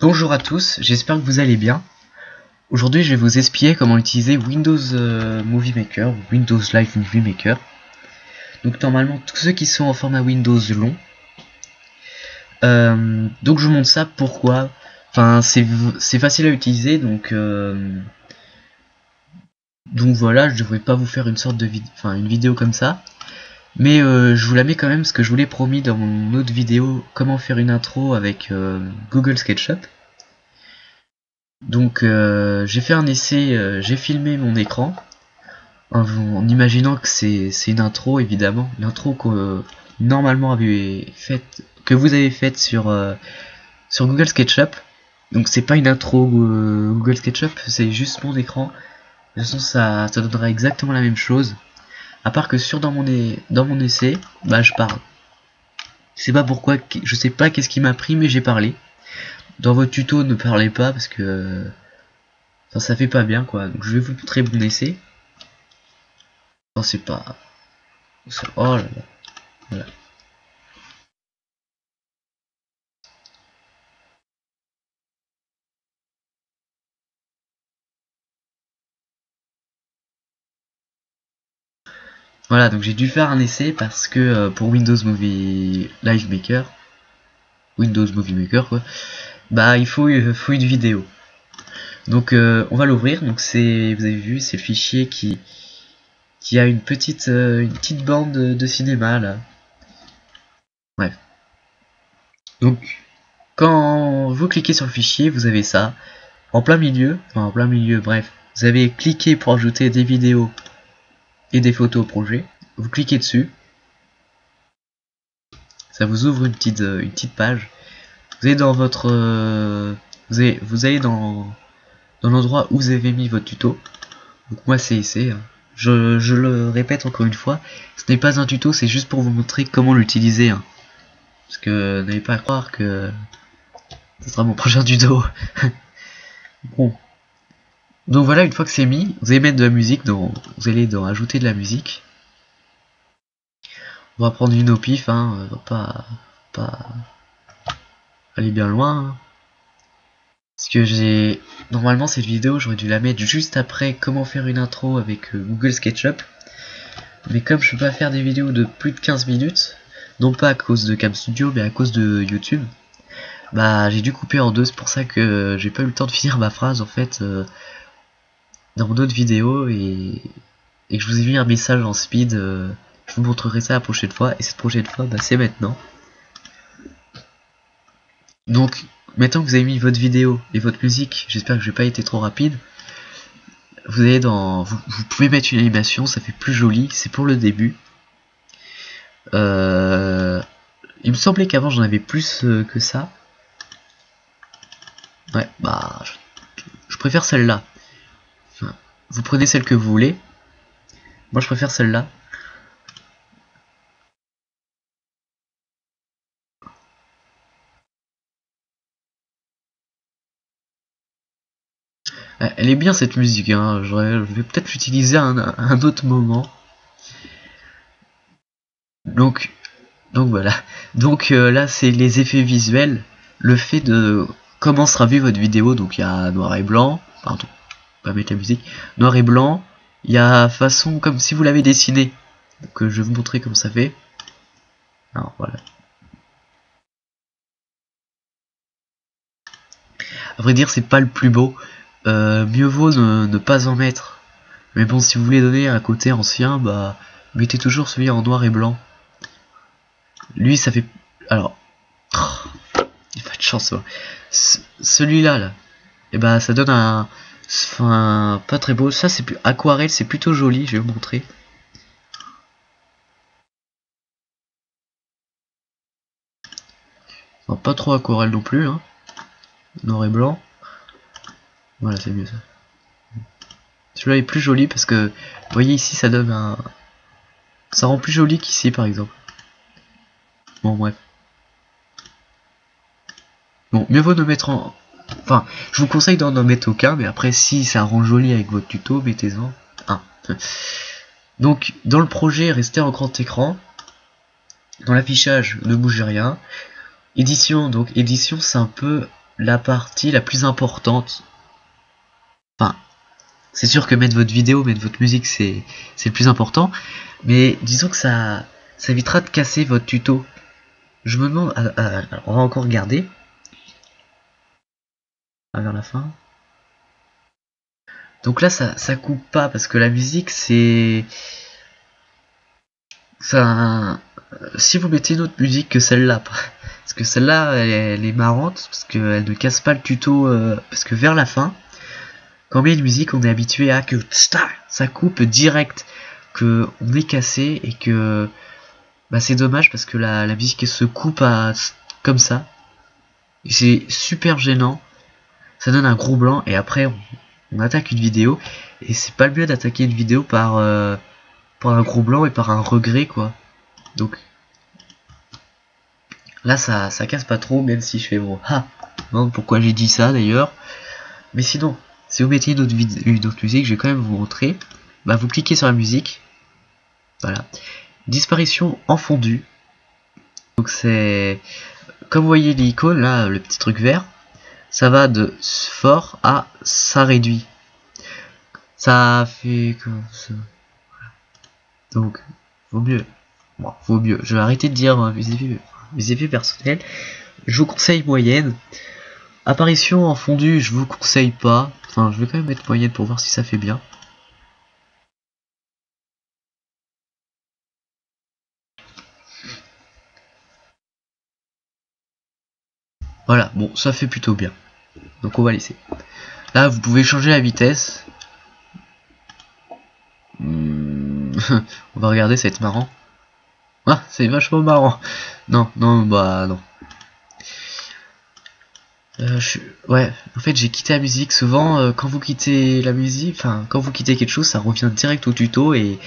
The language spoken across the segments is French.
Bonjour à tous, j'espère que vous allez bien. Aujourd'hui je vais vous expliquer comment utiliser Windows Movie Maker ou Windows Live Movie Maker. Donc normalement tous ceux qui sont en format Windows long. Donc je vous montre ça pourquoi. Enfin c'est facile à utiliser donc voilà, je devrais pas vous faire une sorte de une vidéo comme ça. Mais je vous la mets quand même parce que je vous l'ai promis dans mon autre vidéo comment faire une intro avec Google SketchUp. Donc j'ai fait un essai, j'ai filmé mon écran en imaginant que c'est une intro évidemment, l'intro que normalement que vous avez faite sur Google SketchUp. Donc c'est pas une intro Google SketchUp, c'est juste mon écran. De toute façon ça donnera exactement la même chose. À part que dans mon essai, bah je parle. Je sais pas pourquoi, je sais pas qu'est-ce qui m'a pris mais j'ai parlé. Dans votre tuto ne parlez pas parce que ça fait pas bien quoi. Donc je vais vous montrer mon essai. Non c'est pas... Oh là là. Voilà. Voilà, donc j'ai dû faire un essai parce que pour Windows Movie Live Maker, Windows Movie Maker quoi, bah il faut une vidéo. Donc on va l'ouvrir. Donc c'est, vous avez vu, c'est le fichier qui a une petite bande de cinéma là. Bref. Donc quand vous cliquez sur le fichier, vous avez ça en plein milieu, enfin en plein milieu. Bref, vous avez cliqué pour ajouter des vidéos et des photos au projet. Vous cliquez dessus. Ça vous ouvre une petite page. Vous allez dans votre vous allez dans l'endroit où vous avez mis votre tuto. Donc moi c'est ici. Hein. Je le répète encore une fois, ce n'est pas un tuto, c'est juste pour vous montrer comment l'utiliser. Hein. Parce que n'avez pas à croire que ce sera mon prochain tuto. Bon. Donc voilà, une fois que c'est mis, vous allez mettre de la musique, vous allez dans ajouter de la musique. On va prendre une au pif, hein, on va pas aller bien loin. Hein. Parce que normalement cette vidéo j'aurais dû la mettre juste après comment faire une intro avec Google SketchUp. Mais comme je peux pas faire des vidéos de plus de 15 minutes, non pas à cause de Cam Studio mais à cause de YouTube, bah j'ai dû couper en deux. C'est pour ça que j'ai pas eu le temps de finir ma phrase en fait dans mon autre vidéo et que je vous ai mis un message en speed. Je vous montrerai ça la prochaine fois et cette prochaine fois bah, c'est maintenant. Donc maintenant que vous avez mis votre vidéo et votre musique, j'espère que je n'ai pas été trop rapide. Vous allez vous pouvez mettre une animation, ça fait plus joli, c'est pour le début. Il me semblait qu'avant j'en avais plus que ça. Ouais, bah je préfère celle-là. Enfin, vous prenez celle que vous voulez. Moi je préfère celle-là. Elle est bien cette musique, hein. Je vais peut-être l'utiliser à un autre moment. Donc voilà. Donc là c'est les effets visuels, le fait de comment sera vue votre vidéo. Donc il y a noir et blanc, pardon, on va mettre la musique, noir et blanc, il y a façon comme si vous l'avez dessiné. Donc je vais vous montrer comment ça fait. Alors voilà. À vrai dire c'est pas le plus beau, mieux vaut ne pas en mettre. Mais bon, si vous voulez donner un côté ancien, bah mettez toujours celui en noir et blanc. Lui ça fait... Alors... Il n'y a pas de chance. Hein. Celui-là, là, et bah ça donne un... Enfin, pas très beau. Ça c'est plus aquarelle, c'est plutôt joli, je vais vous montrer. Enfin, pas trop aquarelle non plus, hein. Noir et blanc. Voilà, c'est mieux ça. Celui-là est plus joli parce que, vous voyez ici, ça donne un... Ça rend plus joli qu'ici, par exemple. Bon, bref. Bon, mieux vaut ne mettre en... Enfin, je vous conseille d'en mettre aucun, mais après, si ça rend joli avec votre tuto, mettez-en un. Donc, dans le projet, restez en grand écran. Dans l'affichage, ne bougez rien. Édition, donc édition, c'est un peu la partie la plus importante. Enfin, c'est sûr que mettre votre vidéo, mettre votre musique, c'est le plus important. Mais disons que ça évitera de casser votre tuto. Je me demande... alors, on va encore regarder. Vers la fin. Donc là, ça coupe pas, parce que la musique, c'est... ça... Si vous mettez une autre musique que celle-là, parce que celle-là, elle est marrante, parce qu'elle ne casse pas le tuto, parce que vers la fin, quand on met une musique, on est habitué à que ça coupe direct, que on est cassé, et que bah, c'est dommage, parce que la musique elle se coupe comme ça. C'est super gênant, ça donne un gros blanc, et après on attaque une vidéo, et c'est pas le mieux d'attaquer une vidéo par un gros blanc et par un regret, quoi. Donc là ça casse pas trop, même si je fais bon non, pourquoi j'ai dit ça d'ailleurs. Mais sinon, si vous mettez une autre musique, je vais quand même vous montrer. Bah vous cliquez sur la musique, voilà, disparition en fondu. Donc c'est, comme vous voyez l'icône là, le petit truc vert, ça va de fort à ça réduit. Ça fait comme ça. Donc vaut mieux. Bon, vaut mieux. Je vais arrêter de dire mes effets personnels. Je vous conseille moyenne. Apparition en fondu, je vous conseille pas. Enfin, je vais quand même mettre moyenne pour voir si ça fait bien. Voilà, bon, ça fait plutôt bien. Donc on va laisser. Là, vous pouvez changer la vitesse. On va regarder, ça va être marrant. Ah, c'est vachement marrant. Non, non, bah non. Ouais, en fait j'ai quitté la musique. Souvent quand vous quittez la musique, enfin quand vous quittez quelque chose, ça revient direct au tuto. Et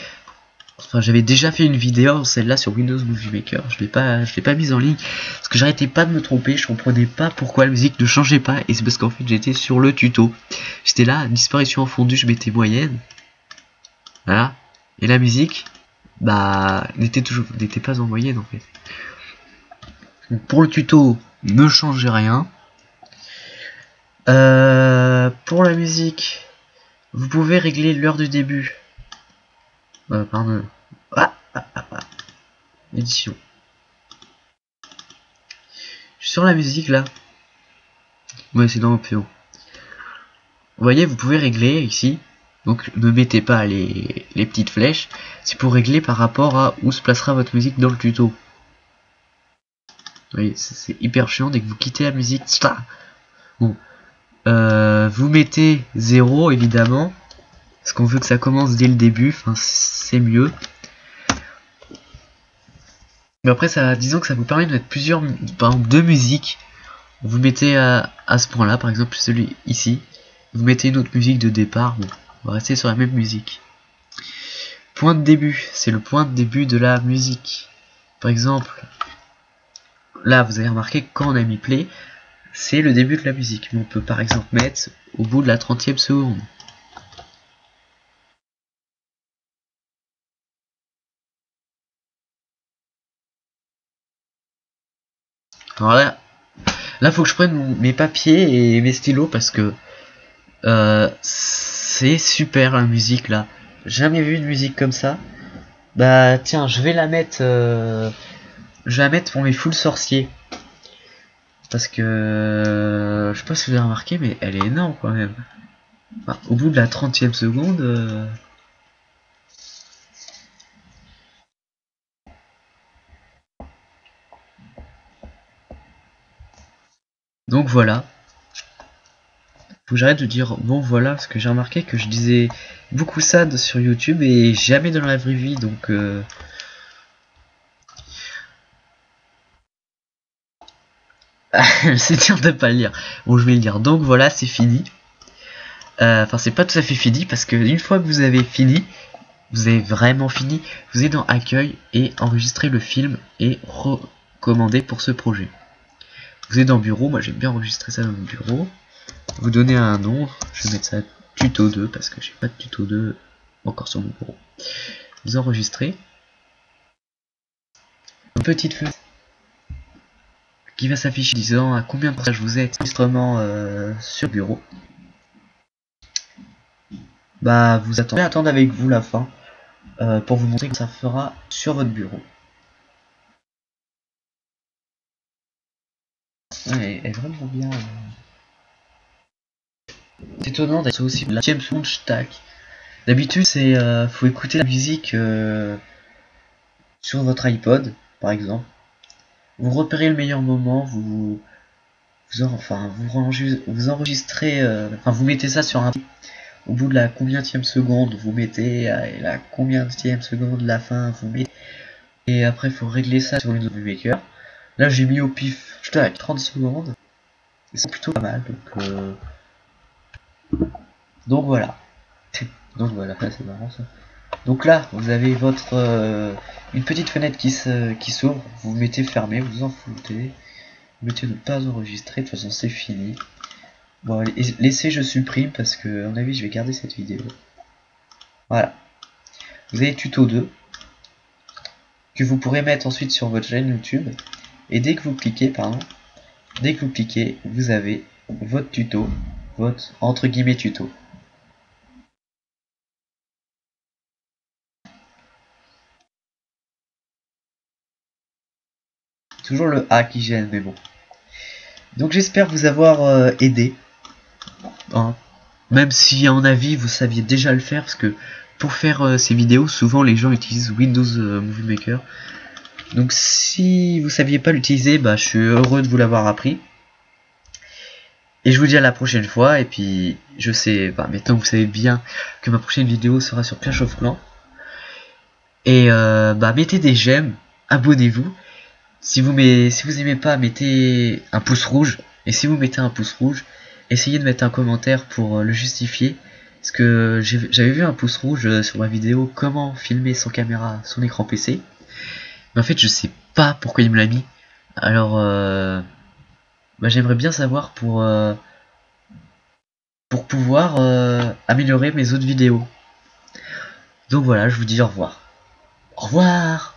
enfin j'avais déjà fait une vidéo, celle-là sur Windows Movie Maker. Je l'ai pas mise en ligne parce que j'arrêtais pas de me tromper. Je comprenais pas pourquoi la musique ne changeait pas. Et c'est parce qu'en fait j'étais sur le tuto. J'étais là, disparition en fondu, je mettais moyenne. Voilà. Et la musique, bah n'était pas en moyenne en fait. Donc, pour le tuto, ne changez rien. Pour la musique, vous pouvez régler l'heure du début. Pardon. Édition. Sur la musique là. Ouais, c'est dans option. Vous voyez, vous pouvez régler ici. Donc ne mettez pas les petites flèches. C'est pour régler par rapport à où se placera votre musique dans le tuto. Vous voyez, c'est hyper chiant dès que vous quittez la musique. Bon. Vous mettez 0 évidemment. Parce qu'on veut que ça commence dès le début. Enfin, c'est mieux. Mais après, disons que ça vous permet de mettre plusieurs, par exemple, deux musiques. Vous mettez à ce point-là, par exemple celui ici. Vous mettez une autre musique de départ. Bon, on va rester sur la même musique. Point de début, c'est le point de début de la musique. Par exemple, là, vous avez remarqué que quand on a mis play, c'est le début de la musique. Mais on peut par exemple mettre au bout de la 30e seconde. Alors là faut que je prenne mes papiers et mes stylos parce que c'est super la musique là. Jamais vu une musique comme ça. Bah tiens, je vais la mettre pour mes full sorciers. Parce que je sais pas si vous avez remarqué, mais elle est énorme quand même. Enfin, au bout de la 30e seconde. Donc voilà. Faut que j'arrête de dire bon voilà, parce que j'ai remarqué que je disais beaucoup ça sur YouTube et jamais dans la vraie vie, donc c'est dur de pas le lire. Bon, je vais le lire. Donc voilà, c'est fini. Enfin, c'est pas tout à fait fini parce que une fois que vous avez fini, vous avez vraiment fini, vous êtes dans accueil et enregistrer le film et recommander pour ce projet. Vous êtes dans bureau, moi j'aime bien enregistrer ça dans mon bureau. Vous donnez un nom, je vais mettre ça tuto 2 parce que j'ai pas de tuto 2 encore sur mon bureau. Vous enregistrez. Une petite fenêtre. qui va s'afficher disant à combien de pourcentage vous êtes enregistrement sur le bureau. Bah vous attendez avec vous la fin pour vous montrer que ça fera sur votre bureau. Ouais, elle est vraiment bien. C'est étonnant d'être aussi la 10e seconde tac. D'habitude c'est faut écouter la musique sur votre iPod par exemple. Vous repérez le meilleur moment, vous enregistrez, vous mettez ça sur un. Au bout de la combienième seconde, vous mettez la combienième seconde de la fin, vous mettez. Et après, il faut régler ça sur Windows Movie Maker. Là, j'ai mis au pif, je à 30 secondes. Et c'est plutôt pas mal. Donc voilà. Donc voilà, c'est marrant ça. Donc là, vous avez votre une petite fenêtre qui s'ouvre. Vous mettez fermé, vous en foutez. Vous mettez ne pas enregistrer. De toute façon, c'est fini. Bon, laissez, je supprime parce que, à mon avis, je vais garder cette vidéo. Voilà. Vous avez tuto 2 que vous pourrez mettre ensuite sur votre chaîne YouTube. Et dès que vous cliquez, vous avez votre tuto, votre entre guillemets tuto. Toujours le A qui gêne, mais bon. Donc j'espère vous avoir aidé. Hein. Même si à mon avis vous saviez déjà le faire, parce que pour faire ces vidéos, souvent les gens utilisent Windows Movie Maker. Donc si vous saviez pas l'utiliser, bah je suis heureux de vous l'avoir appris. Et je vous dis à la prochaine fois. Et puis je sais, maintenant vous savez bien que ma prochaine vidéo sera sur Clash of Clans. Et mettez des j'aime, abonnez-vous. Si vous aimez pas, mettez un pouce rouge. Et si vous mettez un pouce rouge, essayez de mettre un commentaire pour le justifier. Parce que j'avais vu un pouce rouge sur ma vidéo comment filmer son caméra, son écran PC. Mais en fait je sais pas pourquoi il me l'a mis. Alors j'aimerais bien savoir pour pouvoir améliorer mes autres vidéos. Donc voilà, je vous dis au revoir. Au revoir.